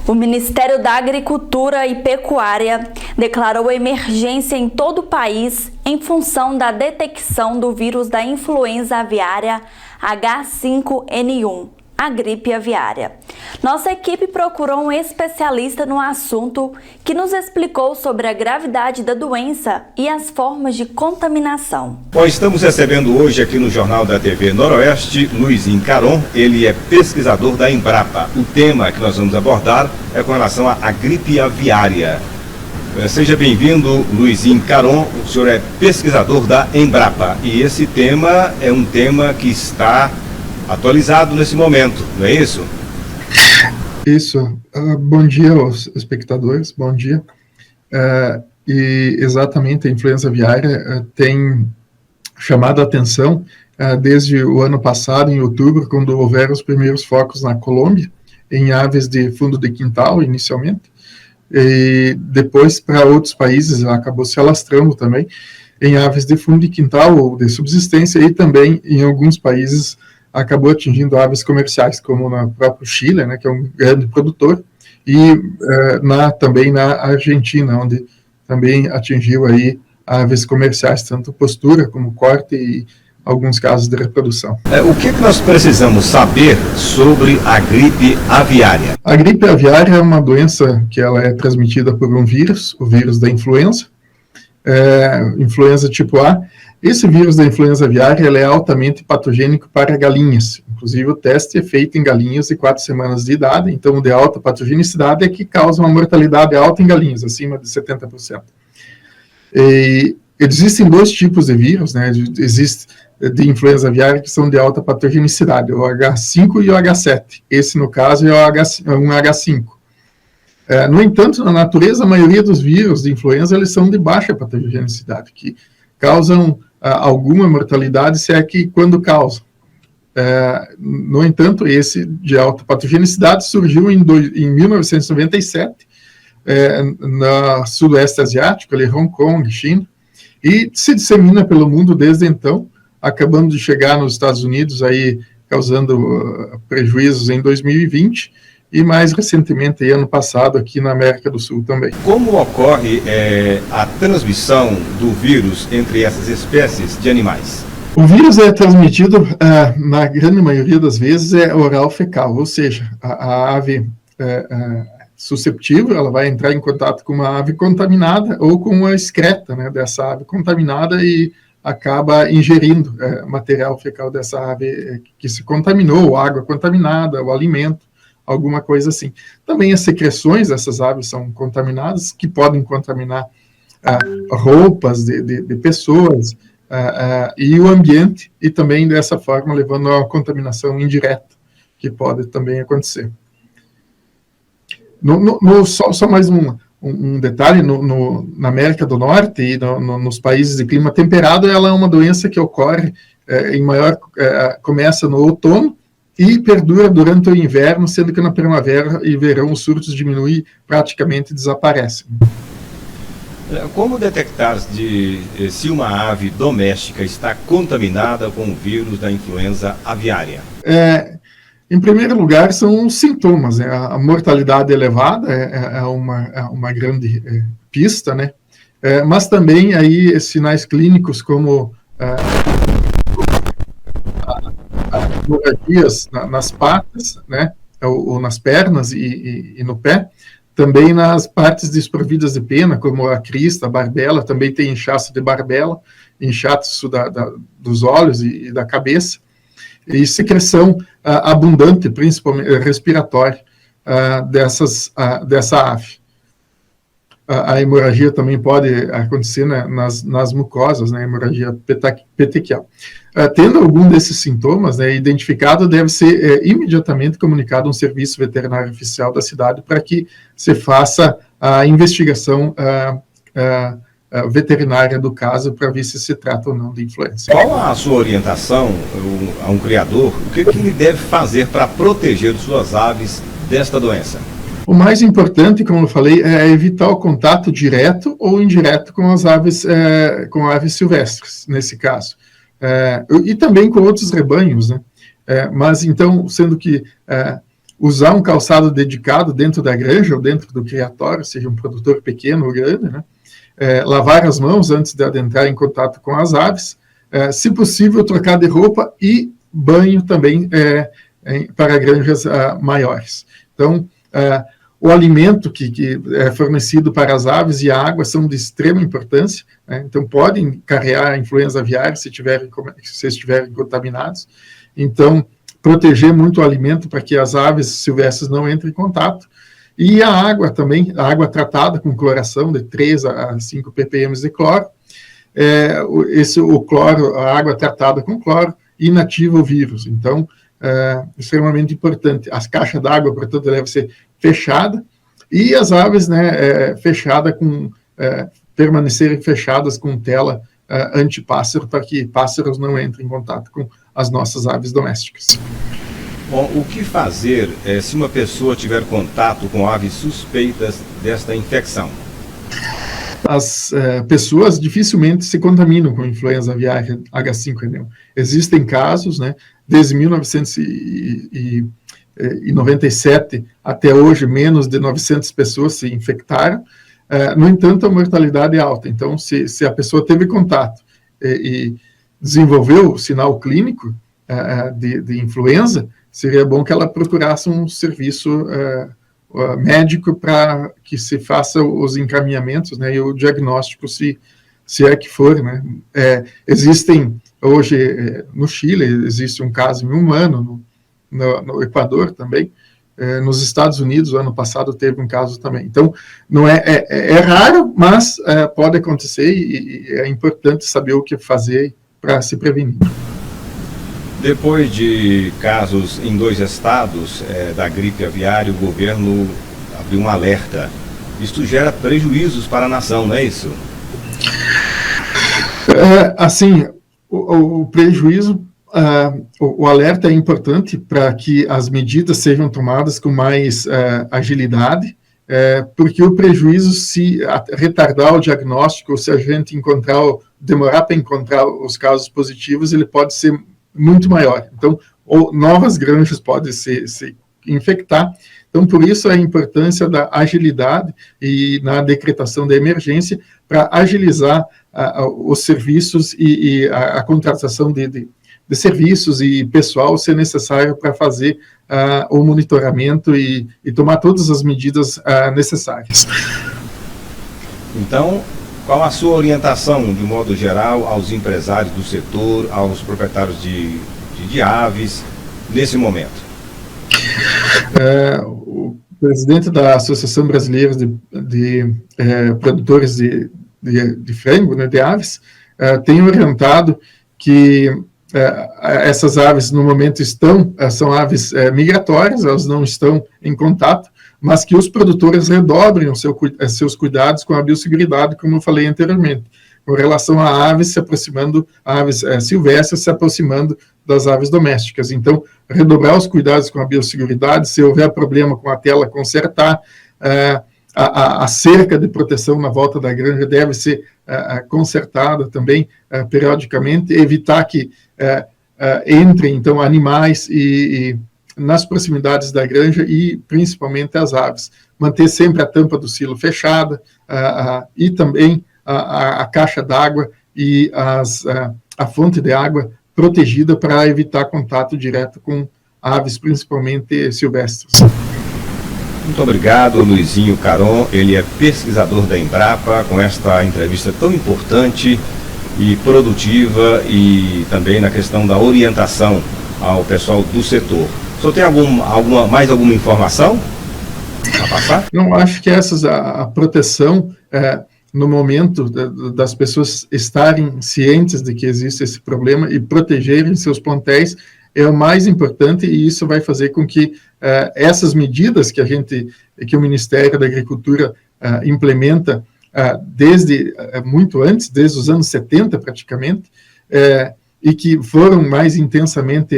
O Ministério da Agricultura e Pecuária declarou emergência em todo o país em função da detecção do vírus da influenza aviária H5N1, a gripe aviária. Nossa equipe procurou um especialista no assunto que nos explicou sobre a gravidade da doença e as formas de contaminação. Bom, estamos recebendo hoje aqui no Jornal da TV Noroeste, Luizinho Caron. Ele é pesquisador da Embrapa. O tema que nós vamos abordar é com relação à gripe aviária. Seja bem-vindo, Luizinho Caron. O senhor é pesquisador da Embrapa e esse tema é um tema que está atualizado nesse momento, não é isso? Isso. Bom dia aos espectadores, bom dia. E exatamente, a influenza aviária tem chamado a atenção desde o ano passado, em outubro, quando houveram os primeiros focos na Colômbia, em aves de fundo de quintal, inicialmente, e depois para outros países, acabou se alastrando também, em aves de fundo de quintal ou de subsistência, e também em alguns países acabou atingindo aves comerciais, como no próprio Chile, né, que é um grande produtor, e também na Argentina, onde também atingiu aí aves comerciais, tanto postura como corte e alguns casos de reprodução. O que nós precisamos saber sobre a gripe aviária? A gripe aviária é uma doença que ela é transmitida por um vírus, o vírus da influenza, influenza tipo A. Esse vírus da influenza aviária ele é altamente patogênico para galinhas. Inclusive, o teste é feito em galinhas de 4 semanas de idade, então, de alta patogenicidade é que causa uma mortalidade alta em galinhas, acima de 70%. E existem dois tipos de vírus, né? Existe de influenza aviária que são de alta patogenicidade, o H5 e o H7. Esse, no caso, é um H5. No entanto, na natureza, a maioria dos vírus de influenza eles são de baixa patogenicidade, que causam alguma mortalidade, se é que quando causam. No entanto, esse de alta patogenicidade surgiu em 1997, no sudoeste asiático, ali, Hong Kong, China, e se dissemina pelo mundo desde então, acabando de chegar nos Estados Unidos, aí, causando prejuízos em 2020, e mais recentemente, ano passado, aqui na América do Sul também. Como ocorre a transmissão do vírus entre essas espécies de animais? O vírus é transmitido, na grande maioria das vezes, oral-fecal, ou seja, a ave susceptível, ela vai entrar em contato com uma ave contaminada ou com a excreta, né, dessa ave contaminada e acaba ingerindo material fecal dessa ave que se contaminou, água contaminada, o alimento, alguma coisa assim. Também as secreções dessas aves são contaminadas, que podem contaminar roupas de pessoas e o ambiente, e também dessa forma levando a uma contaminação indireta, que pode também acontecer. Só mais um detalhe, na América do Norte e nos países de clima temperado, ela é uma doença que ocorre começa no outono, e perdura durante o inverno, sendo que na primavera e verão os surtos diminuem, praticamente desaparecem. Como detectar se uma ave doméstica está contaminada com o vírus da influenza aviária? Em primeiro lugar, são os sintomas, né? A mortalidade elevada é uma grande pista, né? Mas também aí sinais clínicos como hemorragias nas patas, né, ou nas pernas e no pé, também nas partes desprovidas de pena, como a crista, a barbela, também tem inchaço de barbela, inchaço dos olhos e da cabeça, e secreção abundante, principalmente respiratória, dessa ave. A hemorragia também pode acontecer, né, nas mucosas, né, hemorragia petequial. Tendo algum desses sintomas, né, identificado, deve ser imediatamente comunicado a um serviço veterinário oficial da cidade para que se faça a investigação veterinária do caso para ver se trata ou não de influenza. Qual a sua orientação a um criador? O que ele deve fazer para proteger suas aves desta doença? O mais importante, como eu falei, é evitar o contato direto ou indireto com as aves, com aves silvestres, nesse caso. E também com outros rebanhos, né? Mas, então, sendo que usar um calçado dedicado dentro da granja ou dentro do criatório, seja um produtor pequeno ou grande, né? Lavar as mãos antes de adentrar em contato com as aves, se possível trocar de roupa e banho também para granjas maiores. Então, o alimento que é fornecido para as aves e a água são de extrema importância, né? Então podem carrear a influenza aviária se estiverem contaminados. Então, proteger muito o alimento para que as aves silvestres não entrem em contato. E a água também, a água tratada com cloração de 3 a 5 ppm de cloro. O cloro, a água tratada com cloro, inativa o vírus. Então, extremamente importante. As caixas d'água, portanto, devem ser fechadas e as aves, né, permanecerem fechadas com tela antipássaro para que pássaros não entrem em contato com as nossas aves domésticas. Bom, o que fazer se uma pessoa tiver contato com aves suspeitas desta infecção? As pessoas dificilmente se contaminam com influenza aviária H5N1. Existem casos, né, desde 1997 até hoje, menos de 900 pessoas se infectaram. No entanto, a mortalidade é alta. Então, se a pessoa teve contato e desenvolveu o sinal clínico de influenza, seria bom que ela procurasse um serviço médico para que se faça os encaminhamentos, né, e o diagnóstico, se é que for, né. Existem, hoje, no Chile, existe um caso em humano, no Equador também, nos Estados Unidos, ano passado, teve um caso também. Então, não é raro, mas pode acontecer e é importante saber o que fazer para se prevenir. Depois de casos em 2 estados da gripe aviária, o governo abriu um alerta. Isto gera prejuízos para a nação, não é isso? Assim, o prejuízo, o alerta é importante para que as medidas sejam tomadas com mais agilidade, porque o prejuízo, se retardar o diagnóstico, se a gente demorar para encontrar os casos positivos, ele pode ser muito maior. Então, novas granjas podem se infectar. Então, por isso a importância da agilidade e na decretação da emergência para agilizar os serviços e a contratação de serviços e pessoal, se necessário, para fazer o monitoramento e tomar todas as medidas necessárias. Então, qual a sua orientação, de modo geral, aos empresários do setor, aos proprietários de aves, nesse momento? O presidente da Associação Brasileira de Produtores de Frango, né, de aves, tem orientado que essas aves, no momento, são aves migratórias, elas não estão em contato, mas que os produtores redobrem os seus cuidados com a biosseguridade, como eu falei anteriormente, com relação a aves silvestres se aproximando das aves domésticas. Então, redobrar os cuidados com a biosseguridade, se houver problema com a tela, consertar, a cerca de proteção na volta da granja deve ser consertada também periodicamente, evitar que entrem, então, animais e nas proximidades da granja e principalmente as aves. Manter sempre a tampa do silo fechada e também a caixa d'água e a fonte de água protegida para evitar contato direto com aves, principalmente silvestres. Muito obrigado, Luizinho Caron. Ele é pesquisador da Embrapa, com esta entrevista tão importante e produtiva e também na questão da orientação ao pessoal do setor. O senhor tem mais alguma informação a passar? Não, acho que a proteção, no momento das pessoas estarem cientes de que existe esse problema e protegerem seus plantéis, é o mais importante, e isso vai fazer com que essas medidas que o Ministério da Agricultura implementa desde muito antes, desde os anos 70 praticamente, e que foram mais intensamente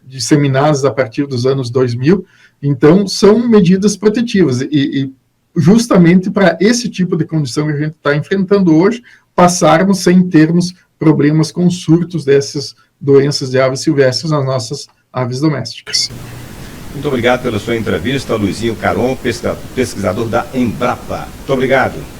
disseminadas a partir dos anos 2000, então são medidas protetivas, e justamente para esse tipo de condição que a gente está enfrentando hoje, passarmos sem termos problemas com surtos dessas doenças de aves silvestres nas nossas aves domésticas. Muito obrigado pela sua entrevista, Luizinho Caron, pesquisador da Embrapa. Muito obrigado.